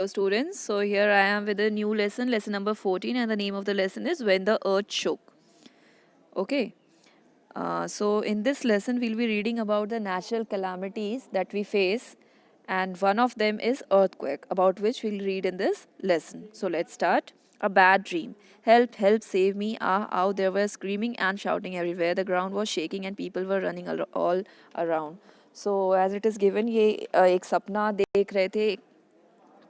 Hello students, so here I am with a new lesson, lesson number 14, and the name of the lesson is When the Earth Shook. Okay, so in this lesson we'll be reading about the natural calamities that we face, and one of them is earthquake, about which we'll read in this lesson. So let's start. A bad dream. Help, help, save me. Ah, out there were screaming and shouting everywhere. The ground was shaking and people were running all around. So as it is given, ये एक सपना देख रहे थे,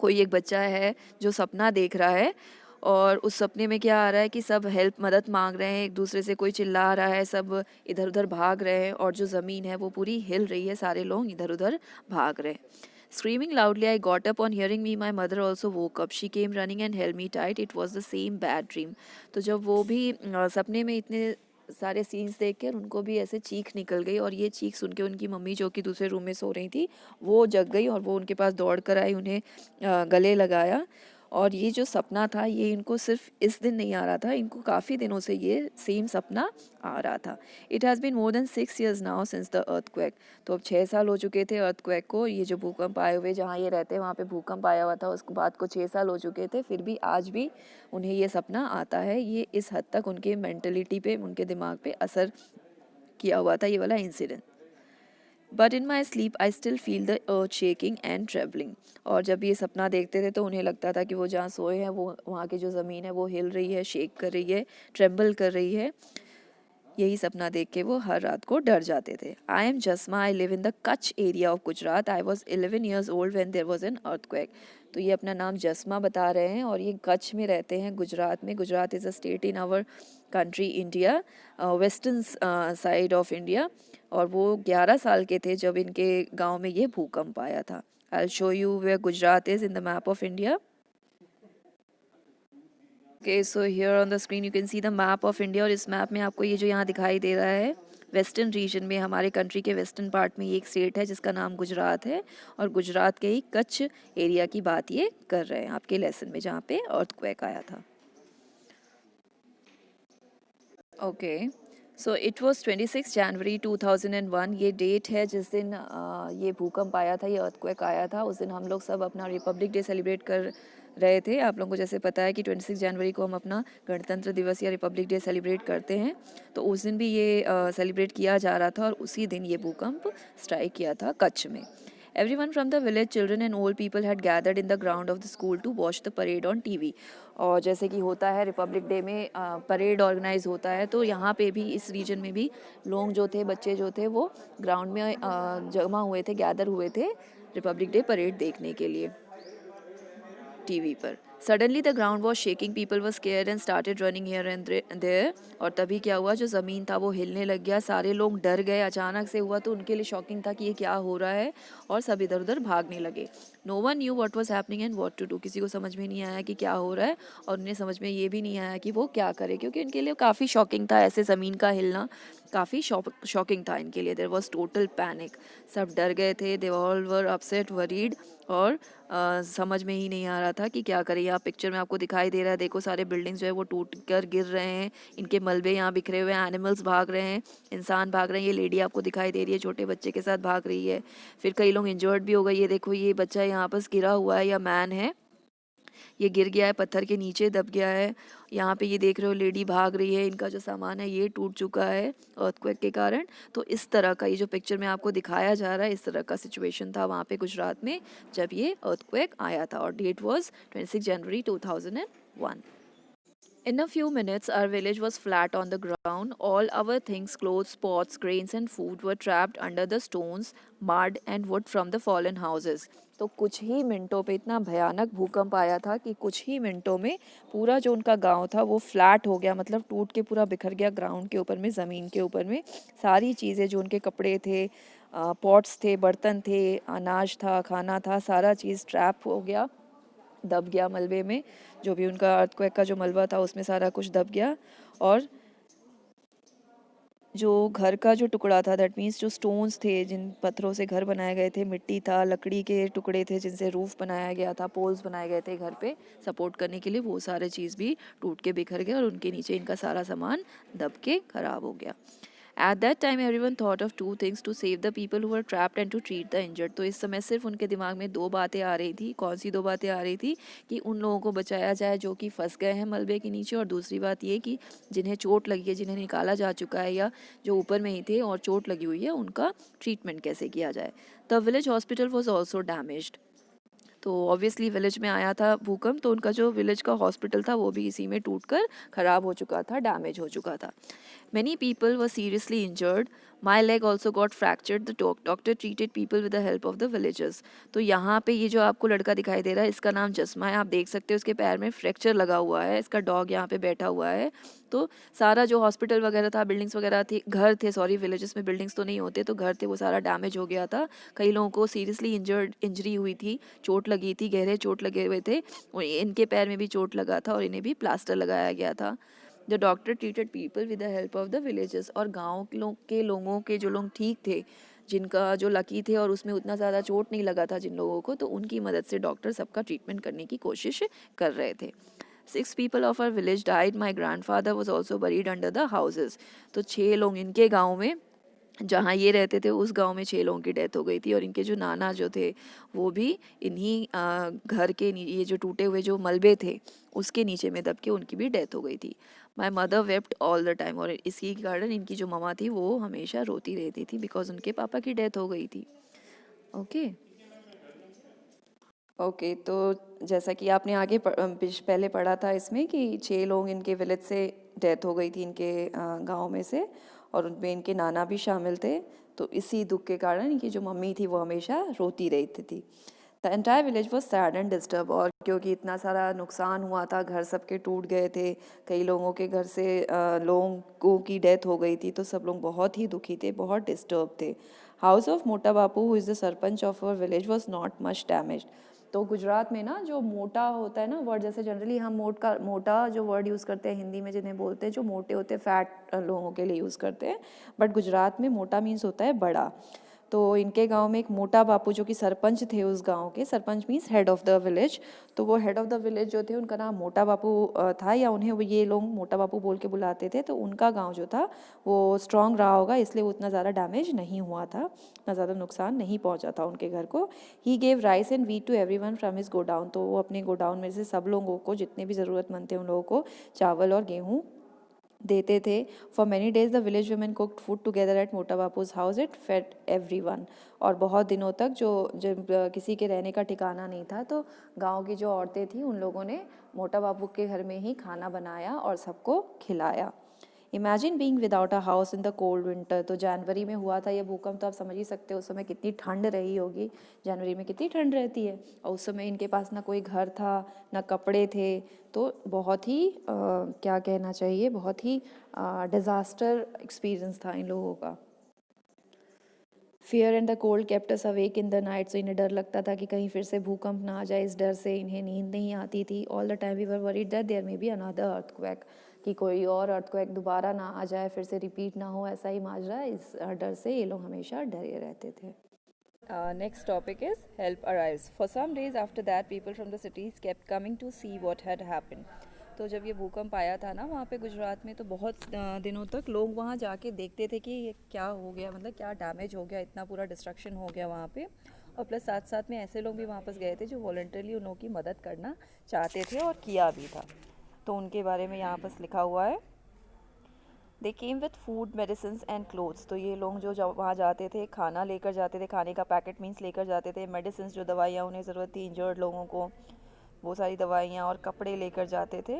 कोई एक बच्चा है जो सपना देख रहा है और उस सपने में क्या आ रहा है कि सब हेल्प मदद मांग रहे हैं, एक दूसरे से कोई चिल्ला रहा है, सब इधर उधर भाग रहे हैं और जो ज़मीन है वो पूरी हिल रही है, सारे लोग इधर उधर भाग रहे हैं. Screaming loudly, I got up. On hearing me, my mother also woke up. She came running and held me tight. It was the same bad dream. तो जब वो भी सपने में इतने सारे सीन्स देख कर उनको भी ऐसे चीख निकल गई और ये चीख सुन के उनकी मम्मी जो कि दूसरे रूम में सो रही थी वो जग गई और वो उनके पास दौड़ कर आई, उन्हें गले लगाया. और ये जो सपना था ये इनको सिर्फ इस दिन नहीं आ रहा था, इनको काफ़ी दिनों से ये सेम सपना आ रहा था. It has been more than 6 years now since the earthquake. तो अब 6 साल हो चुके थे अर्थक्वेक को, ये जो भूकंप आए हुए जहाँ ये रहते हैं वहाँ पे भूकंप आया हुआ था, उसके बाद को 6 साल हो चुके थे, फिर भी आज भी उन्हें ये सपना आता है. ये इस हद तक उनके मेंटलिटी पे, उनके दिमाग पे असर किया हुआ था ये वाला incident. But in my sleep I still feel the earth shaking and travelling. और जब ये सपना देखते थे तो उन्हें लगता था कि वो जहाँ सोए हैं वो वहाँ की जो ज़मीन है वो हिल रही है, शेक कर रही है, ट्रेम्बल कर रही है. यही सपना देख के वो हर रात को डर जाते थे. I am Jasma, I live in the Kutch area of Gujarat. I was 11 years old when there was an earthquake. तो ये अपना नाम जस्मा बता रहे हैं और ये कच्छ में रहते हैं, गुजरात में. Gujarat is a state in our country India, western side of India. और वो 11 साल के थे जब इनके गांव में ये भूकंप आया था. I show you where Gujarat is in the map of India. Okay, so here on the screen you can see the map of India. और इस मैप में आपको ये जो यहाँ दिखाई दे रहा है वेस्टर्न रीजन में, हमारे कंट्री के वेस्टर्न पार्ट में ये एक स्टेट है जिसका नाम गुजरात है. और गुजरात के ही कच्छ एरिया की बात ये कर रहे हैं आपके लेसन में जहाँ पे अर्थक्वेक आया था. Okay, so it was 26 January 2001. ये डेट है जिस दिन ये भूकंप आया था, ये अर्थक्वेक आया था. उस दिन हम लोग सब अपना रिपब्लिक डे सेलिब्रेट कर रहे थे. आप लोगों को जैसे पता है कि 26 जनवरी को हम अपना गणतंत्र दिवस या रिपब्लिक डे सेलिब्रेट करते हैं, तो उस दिन भी ये सेलिब्रेट किया जा रहा था और उसी दिन ये भूकंप स्ट्राइक किया था कच्छ में. Everyone from the village, children and old people had gathered in the ground of the school to watch the parade on TV. और जैसे कि होता है रिपब्लिक डे में परेड ऑर्गेनाइज होता है, तो यहाँ पे भी इस रीजन में भी लोग जो थे, बच्चे जो थे वो ग्राउंड में जमा हुए थे, गैदर हुए थे रिपब्लिक डे परेड देखने के लिए टीवी पर. Suddenly the ground was shaking, people were scared and started running here and there. और तभी क्या हुआ, जो ज़मीन था वो हिलने लग गया, सारे लोग डर गए. अचानक से हुआ तो उनके लिए शॉकिंग था कि ये क्या हो रहा है, और सब इधर उधर भागने लगे. No one knew what was happening and what to do. किसी को समझ में नहीं आया कि क्या हो रहा है और उन्हें समझ में ये भी नहीं आया कि वो क्या करे, क्योंकि उनके लिए काफ़ी शॉकिंग था. ऐसे ज़मीन का हिलना काफ़ी शॉकिंग था इनके लिए. There was total panic. सब डर गए थे. They all were upset, worried. और समझ में ही नहीं आ रहा था कि क्या करें. यहाँ पिक्चर में आपको दिखाई दे रहा है, देखो सारे बिल्डिंग्स जो है वो टूट कर गिर रहे हैं, इनके मलबे यहाँ बिखरे हुए हैं, एनिमल्स भाग रहे हैं, इंसान भाग रहे हैं. ये लेडी आपको दिखाई दे रही है छोटे बच्चे के साथ भाग रही है. फिर कई लोग इंजर्ड भी हो गए. ये देखो ये बच्चा यहाँ पर गिरा हुआ है, या मैन है, ये गिर गया है, पत्थर के नीचे दब गया है. यहाँ पे ये देख रहे हो लेडी भाग रही है, इनका जो सामान है ये टूट चुका है अर्थक्वेक के कारण. तो इस तरह का ये जो पिक्चर में आपको दिखाया जा रहा है, इस तरह का सिचुएशन था वहाँ पे गुजरात में जब ये अर्थक्वेक आया था. और date was 26 January 2001. In a few minutes, our village was flat on the ground. All our things, clothes, pots, grains, and food were trapped under the stones, mud, and wood from the fallen houses. तो कुछ ही मिनटों पे इतना भयानक भूकंप आया था कि कुछ ही मिनटों में पूरा जो उनका गांव था वो फ्लैट हो गया, मतलब टूट के पूरा बिखर गया ग्राउंड के ऊपर में, ज़मीन के ऊपर में. सारी चीज़ें, जो उनके कपड़े थे, पॉट्स थे, बर्तन थे, अनाज था, खाना था, सारा चीज़ ट्रैप हो गया, दब गया मलबे में. जो भी उनका अर्थक्वेक का जो मलबा था उसमें सारा कुछ दब गया. और जो घर का जो टुकड़ा था, दैट मीन्स जो स्टोन्स थे, जिन पत्थरों से घर बनाए गए थे, मिट्टी था, लकड़ी के टुकड़े थे जिनसे रूफ बनाया गया था, पोल्स बनाए गए थे घर पे सपोर्ट करने के लिए, वो सारे चीज़ भी टूट के बिखर गए और उनके नीचे इनका सारा सामान दब के खराब हो गया. At that time everyone thought of two things, to save the people who are trapped and to treat the injured. तो इस समय सिर्फ उनके दिमाग में दो बातें आ रही थी। कौन सी दो बातें आ रही थी? कि उन लोगों को बचाया जाए जो कि फंस गए हैं मलबे के नीचे, और दूसरी बात ये कि जिन्हें चोट लगी है, जिन्हें निकाला जा चुका है या जो ऊपर में ही थे और चोट लगी हुई है, उनका ट्रीटमेंट कैसे किया जाए। The village hospital was also damaged. तो ऑब्वियसली विलेज में आया था भूकंप, तो उनका जो विलेज का हॉस्पिटल था वो भी इसी में टूटकर ख़राब हो चुका था, डैमेज हो चुका था। Many people were seriously injured. My leg also got fractured. The doctor treated people with the help of the villagers. तो यहाँ पे ये जो आपको लड़का दिखाई दे रहा है, इसका नाम जस्मा है। आप देख सकते हो इसके पैर में फ्रैक्चर लगा हुआ है। इसका डॉग यहाँ पे बैठा हुआ है। तो सारा जो हॉस्पिटल वगैरह था, बिल्डिंग्स वगैरह थी, घर थे, सॉरी विलेजेस में बिल्डिंग्स तो नहीं होते, तो घर थे, वो सारा डैमेज हो गया था। कई लोगों को सीरियसली इंजरी हुई थी, चोट लगी थी, गहरे चोट लगे हुए थे, और इनके पैर में भी चोट लगा था और इन्हें भी प्लास्टर लगाया गया था। The doctor treated people with the help of the villages. और गाँव के लोगों के जो लोग ठीक थे, जिनका जो लकी थे और उसमें उतना ज़्यादा चोट नहीं लगा था जिन लोगों को, तो उनकी मदद से डॉक्टर सबका ट्रीटमेंट करने की कोशिश कर रहे थे। 6 people of our village died. My grandfather was also buried under the houses. तो 6 लोग इनके गांव में, जहाँ ये रहते थे उस गांव में 6 लोगों की डेथ हो गई थी, और इनके जो नाना जो थे वो भी इन्हीं घर के ये जो टूटे हुए जो मलबे थे उसके नीचे में दब के उनकी भी डेथ हो गई थी। My mother wept all the time. और इसी के कारण इनकी जो ममा थी वो हमेशा रोती रहती थी, बिकॉज उनके पापा की डेथ हो गई थी। ओके ओके, तो जैसा कि आपने आगे पहले पढ़ा था इसमें कि 6 लोग इनके विलेज से डेथ हो गई थी, इनके गांव में से, और उनमें इनके नाना भी शामिल थे। तो इसी दुख के कारण इनकी जो मम्मी थी वो हमेशा रोती रहती थी। The entire village was sad and disturb. और क्योंकि इतना सारा नुकसान हुआ था, घर सबके टूट गए थे, कई लोगों के घर से लोगों की डेथ हो गई थी, तो सब लोग बहुत ही दुखी थे, बहुत डिस्टर्ब थे। House of Mota Bapu who is the sarpanch of our village was not much damage. तो गुजरात में ना जो मोटा होता है ना वर्ड, जैसे जनरली हम मोटा जो वर्ड यूज़ करते हैं हिंदी में, जिन्हें बोलते हैं जो मोटे होते हैं, फैट लोगों के लिए यूज़ करते हैं, बट गुजरात में मोटा मीन्स होता है बड़ा। तो इनके गांव में एक मोटा बापू जो कि सरपंच थे उस गांव के, sarpanch means head of the village, तो वो हेड ऑफ़ द विलेज जो थे उनका नाम मोटा बापू था, या उन्हें वो ये लोग मोटा बापू बोल के बुलाते थे। तो उनका गांव जो था वो स्ट्रांग रहा होगा, इसलिए वो उतना ज़्यादा डैमेज नहीं हुआ था, उतना ज़्यादा नुकसान नहीं पहुंचा था उनके घर को। He gave rice and wheat to everyone from his godown. तो वो अपने गोडाउन में से सब लोगों को, जितने भी ज़रूरतमंद थे उन लोगों को, चावल और गेहूँ देते थे। For many days the village women cooked food together at Mota Bapu's house. It fed everyone. और बहुत दिनों तक जो जब किसी के रहने का ठिकाना नहीं था, तो गांव की जो औरतें थीं उन लोगों ने मोटा बापू के घर में ही खाना बनाया और सबको खिलाया। Imagine being without a house in the cold winter. तो जनवरी में हुआ था ये भूकंप, तो आप समझ ही सकते हो उस समय कितनी ठंड रही होगी। जनवरी में कितनी ठंड रहती है, और उस समय इनके पास ना कोई घर था, ना कपड़े थे। तो बहुत ही क्या कहना चाहिए, बहुत ही डिज़ास्टर एक्सपीरियंस था इन लोगों का। Fear and the cold kept us awake in the night. So इन्हें डर लगता था कि कहीं फिर से भूकंप ना आ जाए, इस डर से इन्हें नींद नहीं आती थी। All the time we were worried that there may be another earthquake, कि कोई और अर्थक्वेक दोबारा ना आ जाए, फिर से रिपीट ना हो ऐसा ही माजरा। इस डर से ये लोग हमेशा डरे रहते थे। Next topic is help arrives. For some days after that, people from the cities kept coming to see what had happened. तो जब ये भूकंप आया था ना वहाँ पे गुजरात में, तो बहुत दिनों तक लोग वहाँ जाके देखते थे कि ये क्या हो गया, मतलब क्या डैमेज हो गया, इतना पूरा डिस्ट्रक्शन हो गया वहाँ पे। और प्लस साथ साथ में ऐसे लोग भी वापस गए थे जो वॉलंटरली उन लोगों की मदद करना चाहते थे और किया भी था। तो उनके बारे में यहाँ पर लिखा हुआ है, they came with food medicine and clothes. तो ये लोग जो वहाँ जाते थे खाना लेकर जाते थे, खाने का पैकेट मीन्स लेकर जाते थे, मेडिसिन जो दवाइयाँ उन्हें ज़रूरत थी इंजर्ड लोगों को, वो सारी दवाइयाँ और कपड़े लेकर जाते थे।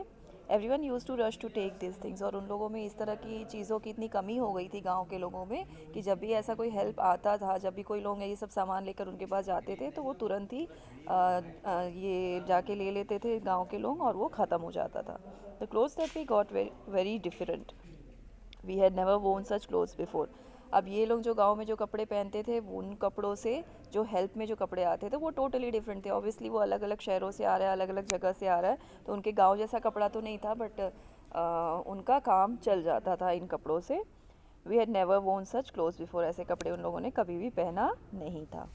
Everyone use to rush to take this things. और उन लोगों में इस तरह की चीज़ों की इतनी कमी हो गई थी गांव के लोगों में कि जब भी ऐसा कोई हेल्प आता था, जब भी कोई लोग ये सब सामान लेकर उनके पास जाते थे, तो वो तुरंत ही ये जाके ले लेते थे गांव के लोग, और वो ख़त्म हो जाता था। The clothes that we got very different, we had never worn such clothes before. अब ये लोग जो गांव में जो कपड़े पहनते थे, उन कपड़ों से जो हेल्प में जो कपड़े आते थे वो टोटली डिफरेंट थे। ऑब्वियसली वो अलग अलग शहरों से आ रहा है, अलग अलग जगह से आ रहा है, तो उनके गांव जैसा कपड़ा तो नहीं था, बट उनका काम चल जाता था इन कपड़ों से। We had never worn such clothes before. ऐसे कपड़े उन लोगों ने कभी भी पहना नहीं था।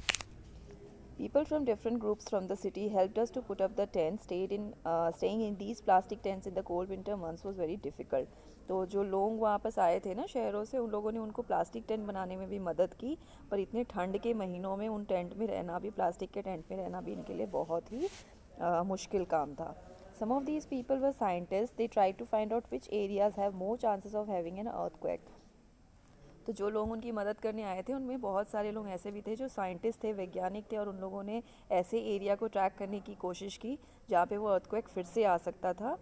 People from different groups from the city helped us to put up the tent. Staying in these plastic tents in the cold winter months was very difficult. तो जो लोग वापस आए थे ना शहरों से, उन लोगों ने उनको प्लास्टिक टेंट बनाने में भी मदद की, पर इतने ठंड के महीनों में उन टेंट में रहना भी, प्लास्टिक के टेंट में रहना भी इनके लिए बहुत ही मुश्किल काम था. Some of these people were scientists. They tried to find out which areas have more chances of having an earthquake. तो जो लोग उनकी मदद करने आए थे उनमें बहुत सारे लोग ऐसे भी थे जो साइंटिस्ट थे, वैज्ञानिक थे, और उन लोगों ने ऐसे एरिया को ट्रैक करने की कोशिश की जहाँ पे वो अर्थक्वेक फिर से आ सकता था,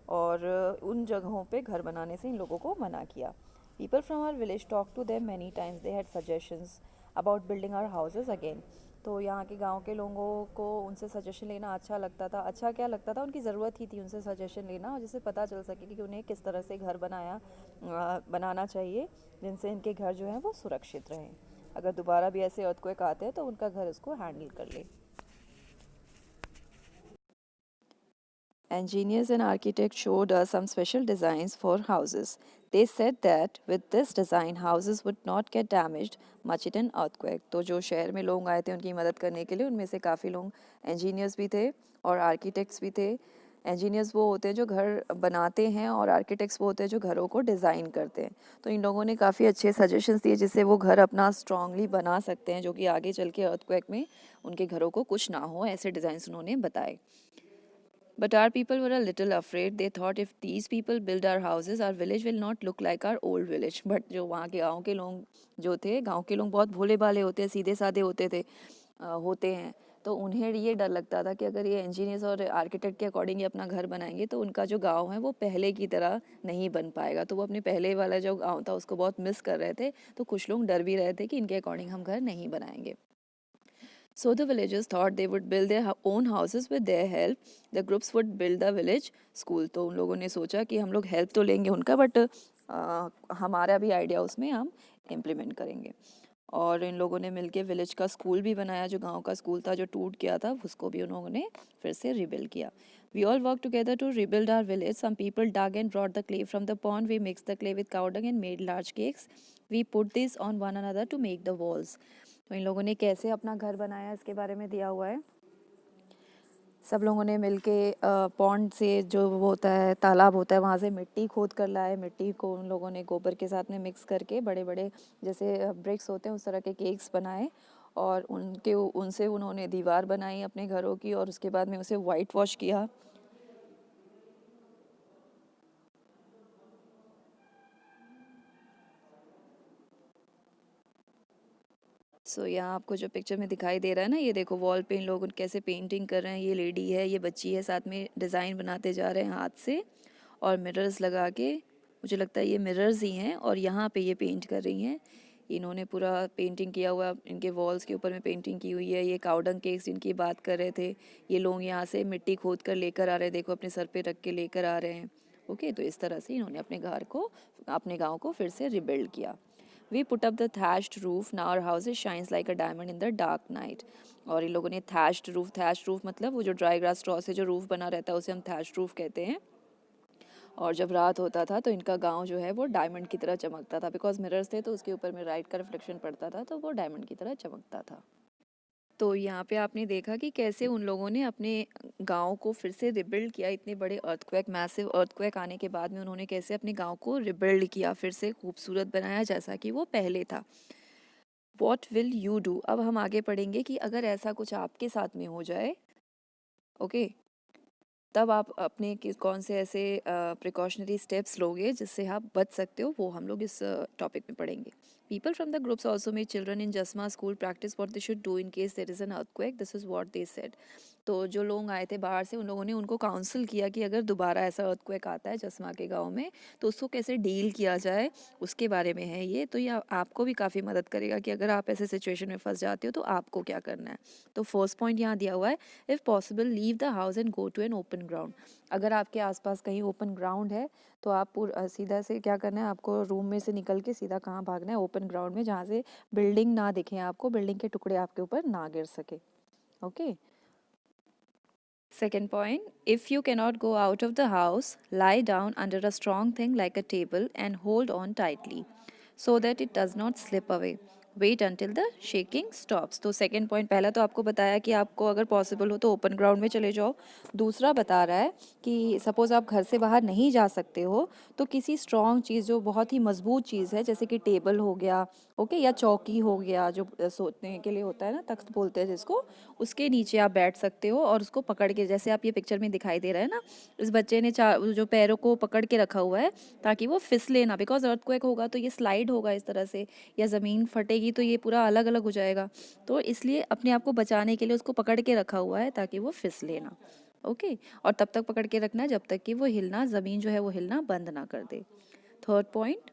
और उन जगहों पे घर बनाने से इन लोगों को मना किया. People from our village talk to them many times. They had suggestions about building our houses again. तो यहाँ के गांव के लोगों को उनसे सजेशन लेना अच्छा लगता था. अच्छा क्या लगता था, उनकी ज़रूरत ही थी उनसे सजेशन लेना, और जिससे पता चल सके कि उन्हें किस तरह से घर बनाना चाहिए जिनसे इनके घर जो हैं वो सुरक्षित रहें. अगर दोबारा भी ऐसे अर्थक्वेक आते हैं तो उनका घर इसको हैंडल कर ले. Engineers and architects showed us some special designs for houses. They said that with this design, houses would not get damaged much in an earthquake. तो जो शहर में लोग आए थे उनकी मदद करने के लिए, उनमें से काफ़ी लोग engineers भी थे और architects भी थे. engineers वो होते हैं जो घर बनाते हैं, और architects वो होते हैं जो घरों को डिज़ाइन करते हैं. तो इन लोगों ने काफ़ी अच्छे suggestions दिए जिससे वो घर अपना strongly बना सकते हैं, जो कि आगे चल के earthquake में उनके घरों को कुछ ना हो, ऐसे डिज़ाइंस उन्होंने बताए. But our people were a little afraid. They thought if these people build our houses, our village will not look like our old village. But जो वहाँ के गाँव के लोग जो थे, गाँव के लोग बहुत भोले भाले होते हैं, सीधे साधे होते हैं. तो उन्हें ये डर लगता था कि अगर ये इंजीनियर्स और आर्किटेक्ट के अकॉर्डिंग ये अपना घर बनाएंगे तो उनका जो गांव है वो पहले की तरह नहीं बन पाएगा. तो वो अपने पहले वाला जो गांव था उसको बहुत मिस कर रहे थे. तो कुछ लोग डर भी रहे थे कि इनके अकॉर्डिंग हम घर नहीं बनाएंगे. So the villagers thought they would build their own houses with their help. The groups would build the village school. तो उन लोगों ने सोचा कि हम लोग हेल्प तो लेंगे उनका, बट हमारा भी आइडिया उसमें हम इम्प्लीमेंट करेंगे. और इन लोगों ने मिलके विलेज का स्कूल भी बनाया. जो गांव का स्कूल था जो टूट गया था उसको भी उन्होंने फिर से रिबिल्ड किया. We all worked together to rebuild our village. Some people dug and brought the clay from the pond. We mixed the clay with cow dung and made large cakes. We put this on one another to make the walls. तो इन लोगों ने कैसे अपना घर बनाया इसके बारे में दिया हुआ है. सब लोगों ने मिलके पॉन्ड से, जो वो होता है तालाब होता है, वहाँ से मिट्टी खोद कर लाए. मिट्टी को उन लोगों ने गोबर के साथ में मिक्स करके बड़े बड़े जैसे ब्रिक्स होते हैं उस तरह के केक्स बनाए, और उनसे उन्होंने दीवार बनाई अपने घरों की, और उसके बाद में उसे वाइट वॉश किया. यहाँ आपको जो पिक्चर में दिखाई दे रहा है ना, ये देखो वॉल पे इन लोग कैसे पेंटिंग कर रहे हैं. ये लेडी है, ये बच्ची है, साथ में डिज़ाइन बनाते जा रहे हैं हाथ से, और मिरर्स लगा के, मुझे लगता है ये मिरर्स ही हैं, और यहाँ पे ये पेंट कर रही हैं. इन्होंने पूरा पेंटिंग किया हुआ, इनके वॉल्स के ऊपर में पेंटिंग की हुई है. ये काउडंग केक्स जिनकी बात कर रहे थे, ये लोग यहाँ से मिट्टी खोद कर लेकर आ रहे हैं, देखो अपने सर पे रख के लेकर आ रहे हैं. ओके, तो इस तरह से इन्होंने अपने गाँव को फिर से रिबिल्ड किया. We put up the thatched roof. Now our house shines like a diamond in the dark night. और इन लोगों ने thatched roof मतलब वो जो ड्राई ग्रास स्ट्रॉ से जो रूफ बना रहता है उसे हम thatched roof कहते हैं. और जब रात होता था तो इनका गांव जो है वो डायमंड की तरह चमकता था, बिकॉज मिरर्स थे तो उसके ऊपर में लाइट का रिफ्लेक्शन पड़ता था, तो वो डायमंड की तरह चमकता था. तो यहाँ पे आपने देखा कि कैसे उन लोगों ने अपने गांव को फिर से रिबिल्ड किया. इतने बड़े अर्थक्वेक, मैसिव अर्थक्वेक आने के बाद में उन्होंने कैसे अपने गांव को रिबिल्ड किया, फिर से खूबसूरत बनाया जैसा कि वो पहले था. What will you do. अब हम आगे पढ़ेंगे कि अगर ऐसा कुछ आपके साथ में हो जाए, ओके, तब आप अपने कौन से ऐसे प्रिकॉशनरी स्टेप्स लोगे जिससे आप बच सकते हो, वो हम लोग इस टॉपिक में पढ़ेंगे. People from the groups also made children in Jasma school practice what they should do in case there is an earthquake. This is what they said. तो जो लोग आए थे बाहर से, उन लोगों ने उनको काउंसिल किया कि अगर दोबारा ऐसा अर्थक्वेक आता है जसमा के गांव में तो उसको कैसे डील किया जाए, उसके बारे में है ये. तो ये आपको भी काफ़ी मदद करेगा कि अगर आप ऐसे सिचुएशन में फंस जाते हो तो आपको क्या करना है. तो फर्स्ट पॉइंट यहाँ दिया हुआ है, if possible leave the house and go to an open ground. अगर आपके आसपास कहीं ओपन ग्राउंड है तो आप सीधा से क्या करना है, आपको रूम में से निकल के सीधा कहाँ भागना है, ओपन ग्राउंड में, जहाँ से बिल्डिंग ना दिखे आपको, बिल्डिंग के टुकड़े आपके ऊपर ना गिर सके. Okay. Second point, if you cannot go out of the house, lie down under a strong thing like a table and hold on tightly so that it does not slip away. Wait until the shaking stops. तो second point, पहला तो आपको बताया कि आपको अगर possible हो तो ओपन ग्राउंड में चले जाओ। दूसरा बता रहा है कि सपोज़ आप घर से बाहर नहीं जा सकते हो तो किसी स्ट्रॉन्ग चीज़ जो बहुत ही मजबूत चीज़ है, जैसे कि टेबल हो गया, ओके, या चौकी हो गया जो सोने के लिए होता है ना, तख्त बोलते हैं जिसको, उसके नीचे आप बैठ सकते हो और उसको पकड़ के, जैसे आप ये पिक्चर में दिखाई दे रहा है ना, इस बच्चे ने जो पैरों को पकड़ के रखा हुआ है ताकि वो फिसले ना, बिकॉज अर्थक्वेक होगा तो ये स्लाइड होगा इस तरह से, या ज़मीन फटेगी तो ये पूरा अलग अलग हो जाएगा, तो इसलिए अपने आप को बचाने के लिए उसको पकड़ के रखा हुआ है ताकि वो फिसले ना। ओके, और तब तक पकड़ के रखना जब तक कि वो हिलना, ज़मीन जो है वो हिलना बंद ना कर दे। Third point,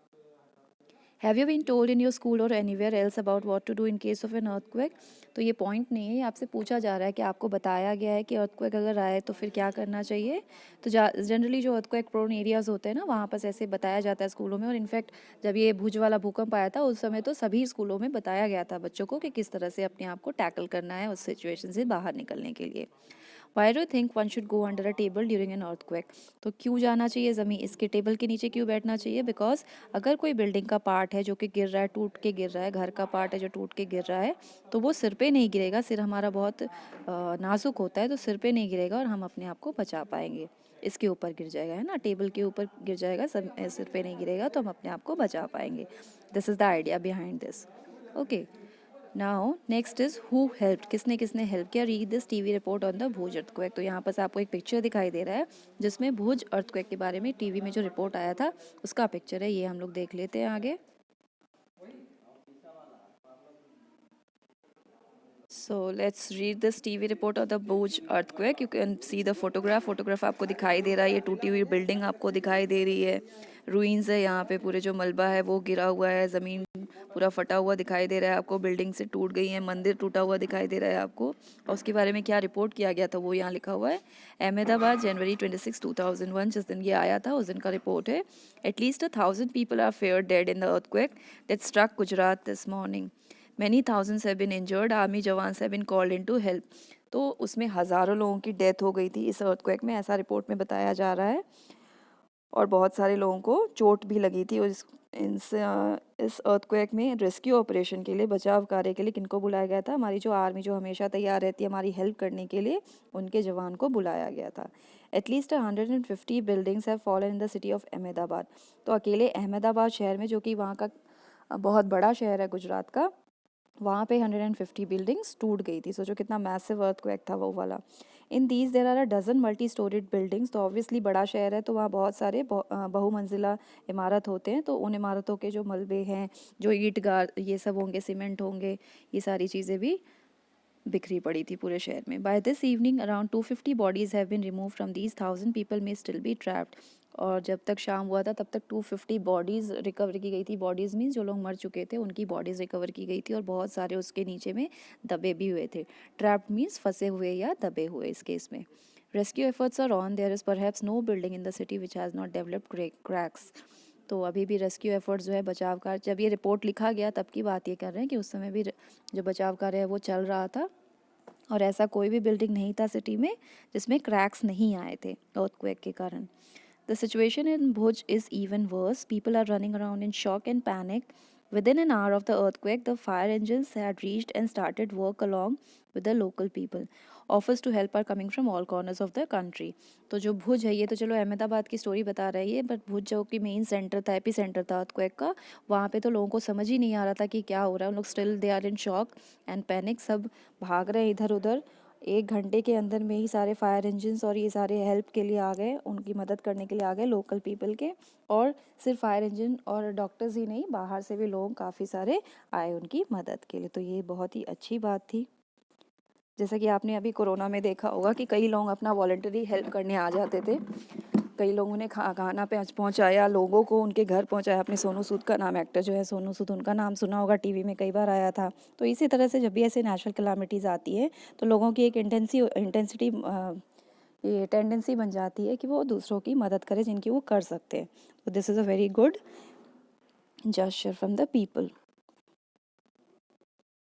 have you been told in your school और anywhere else about what to do in case of an earthquake. तो ये पॉइंट नहीं है, ये आपसे पूछा जा रहा है कि आपको बताया गया है कि अर्थक्वेक अगर आए तो फिर क्या करना चाहिए। तो जनरली जो अर्थक्वेक प्रोन एरियाज होते हैं ना, वहाँ पर ऐसे बताया जाता है स्कूलों में, और इनफैक्ट जब ये भुज वाला भूकंप आया था उस समय तो सभी स्कूलों में बताया गया था बच्चों को कि किस तरह से अपने आप को टैकल करना है उस सिचुएशन से बाहर निकलने के लिए। Why do think one should go under a table during an earthquake. तो क्यों जाना चाहिए ज़मीन, इसके टेबल के नीचे क्यों बैठना चाहिए? बिकॉज अगर कोई बिल्डिंग का पार्ट है जो कि गिर रहा है, टूट के गिर रहा है, घर का पार्ट है जो टूट के गिर रहा है, तो वो सिर पे नहीं गिरेगा। सिर हमारा बहुत नाजुक होता है, तो सिर पे नहीं गिरेगा और हम अपने आप को बचा पाएंगे। इसके ऊपर गिर जाएगा, है ना, टेबल के ऊपर गिर जाएगा, सिर पे नहीं गिरेगा, तो हम अपने आप को बचा पाएंगे। This is the idea behind this. Okay, now next is who help, किसने किसने हेल्प किया। Read this TV report on the Bhuj earthquake. तो यहाँ पर आपको एक पिक्चर दिखाई दे रहा है जिसमें भुज अर्थक्वेक के बारे में टीवी में जो रिपोर्ट आया था उसका पिक्चर है, ये हम लोग देख लेते हैं आगे। So let's read this TV report of the Bhuj earthquake. You can see the photograph. Photograph आपको दिखाई दे रहा है, ये टूटी हुई बिल्डिंग आपको दिखाई दे रही है, रुइंस है यहाँ पे, पूरे जो मलबा है वो गिरा हुआ है, ज़मीन पूरा फटा हुआ दिखाई दे रहा है आपको, बिल्डिंग से टूट गई है, मंदिर टूटा हुआ दिखाई दे रहा है आपको। और उसके बारे में क्या रिपोर्ट किया गया था वो यहाँ लिखा हुआ है। अहमदाबाद जनवरी 26, 2001, जिस दिन ये आया था उस दिन का रिपोर्ट है। At least 1,000 people are feared dead in the earthquake that struck Gujarat this morning. Many thousands have been injured, army jawans have been called in to help. तो उसमें हज़ारों लोगों की डेथ हो गई थी इस अर्थक्वेक में, ऐसा रिपोर्ट में बताया जा रहा है, और बहुत सारे लोगों को चोट भी लगी थी। और इस अर्थक्वेक में रेस्क्यू ऑपरेशन के लिए, बचाव कार्य के लिए किनको बुलाया गया था? हमारी जो आर्मी जो हमेशा तैयार रहती है हमारी हेल्प करने के लिए, उनके जवान को बुलाया गया था। At least 150 buildings have fallen in the city of Ahmedabad. तो अकेले अहमदाबाद शहर में, जो कि वहाँ का बहुत बड़ा शहर है गुजरात का, वहाँ पे 150 बिल्डिंग्स टूट गई थी। सोचो कितना मैसिव अर्थक्वेक था वो वाला। In these there are a dozen multi storeyed buildings. तो ऑब्वियसली बड़ा शहर है तो वहाँ बहुत सारे बहुमंजिला इमारत होते हैं, तो उन इमारतों के जो मलबे हैं, जो ईंट गार ये सब होंगे, सीमेंट होंगे, ये सारी चीज़ें भी बिखरी पड़ी थी पूरे शहर में। By this evening around 250 bodies have been remove from these 1,000 people may still be trapped. और जब तक शाम हुआ था तब तक 250 बॉडीज़ रिकवर की गई थी। बॉडीज़ मीन्स जो लोग मर चुके थे उनकी बॉडीज़ रिकवर की गई थी, और बहुत सारे उसके नीचे में दबे भी हुए थे। ट्रैप्ड मीन्स फंसे हुए या दबे हुए इस केस में। Rescue efforts are on, there is perhaps no building in the city which has not developed cracks. तो अभी भी रेस्क्यू एफर्ट्स जो है, बचाव कार्य, जब ये रिपोर्ट लिखा गया तब की बात ये कर रहे हैं कि उस समय भी जो बचाव कार्य है वो चल रहा था, और ऐसा कोई भी बिल्डिंग नहीं था सिटी में जिसमें क्रैक्स नहीं आए थे अर्थक्वेक के कारण। The situation in Bhuj is even worse, people are running around in shock and panic. Within an hour of the earthquake, the fire engines had reached and started work along with the local people. Offers to help are coming from all corners of the country. तो जो भुज है, ये तो चलो अहमदाबाद की story बता रही है, बट भुज जो कि मेन सेंटर था, एपी सेंटर था अर्थक्वेक का, वहाँ पे तो लोगों को समझ ही नहीं आ रहा था कि क्या हो रहा है। उन लोग still they are in shock and panic, सब भाग रहे हैं इधर उधर। 1 घंटे के अंदर में ही सारे फायर इंजन्स और ये सारे हेल्प के लिए आ गए, उनकी मदद करने के लिए आ गए लोकल पीपल के। और सिर्फ फायर इंजन और डॉक्टर्स ही नहीं, बाहर से भी लोग काफ़ी सारे आए उनकी मदद के लिए। तो ये बहुत ही अच्छी बात थी। जैसा कि आपने अभी कोरोना में देखा होगा कि कई लोग अपना वॉलंटरी हेल्प करने आ जाते थे। कई लोगों ने खाना पहुंचाया लोगों को, उनके घर पहुंचाया। अपने सोनू सूद का नाम, एक्टर जो है सोनू सूद, उनका नाम सुना होगा, टीवी में कई बार आया था। तो इसी तरह से जब भी ऐसे नेचुरल कैलामिटीज़ आती है तो लोगों की एक इंटेंसिटी, ये टेंडेंसी बन जाती है कि वो दूसरों की मदद करें जिनकी वो कर सकते हैं। तो this is a very good gesture from the people.